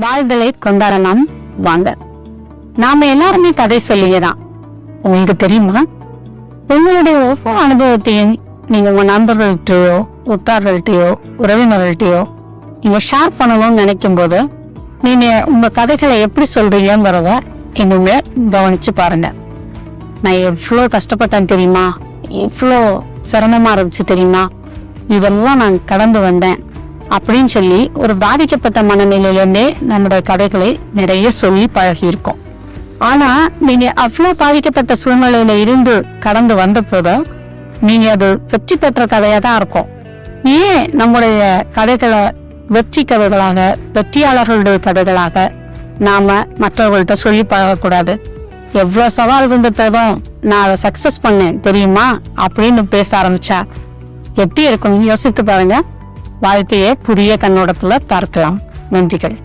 வாழ்தலை கொண்டாடலாம் வாங்க. நாம எல்லாருமே கதை சொல்லியதான். உங்களுக்கு தெரியுமா, உங்களுடைய ஒவ்வொரு அனுபவத்தையும் நீங்க உங்க நண்பர்கள்ட்டையோ உற்றார்கள்ட்டையோ உறவினர்கள்ட்டையோ நீங்க ஷேர் பண்ணணும்னு நினைக்கும் போது நீங்க உங்க கதைகளை எப்படி சொல்றீங்கிறத இன்னுமே கவனிச்சு பாருங்க. நான் எவ்வளவு கஷ்டப்பட்டேன் தெரியுமா, எவ்வளோ சிரமமா இருந்துச்சு தெரியுமா, இதெல்லாம் நான் கடந்து வந்தேன் அப்படின்னு சொல்லி ஒரு பாதிக்கப்பட்ட மனநிலையிலிருந்தே நம்முடைய கதைகளை நிறைய சொல்லி பழகி இருக்கோம். ஆனா நீங்க அவ்வளவு பாதிக்கப்பட்ட சூழ்நிலையில இருந்து கடந்து வந்த போது நீங்க அது வெற்றி பெற்ற கதையா தான் இருக்கும். ஏன் நம்முடைய கதைகளை வெற்றி கதைகளாக, வெற்றியாளர்களுடைய கதைகளாக நாம மற்றவர்கள்ட்ட சொல்லி பழகக்கூடாது? எவ்வளவு சவால் இருந்ததும் நான் அதை சக்சஸ் பண்ணேன் தெரியுமா அப்படின்னு பேச ஆரம்பிச்சா எப்படி இருக்கும் யோசித்து பாருங்க. வாழ்க்கையை புதிய கண்ணோட்டத்துல பார்க்கலாம். நன்றிகள்.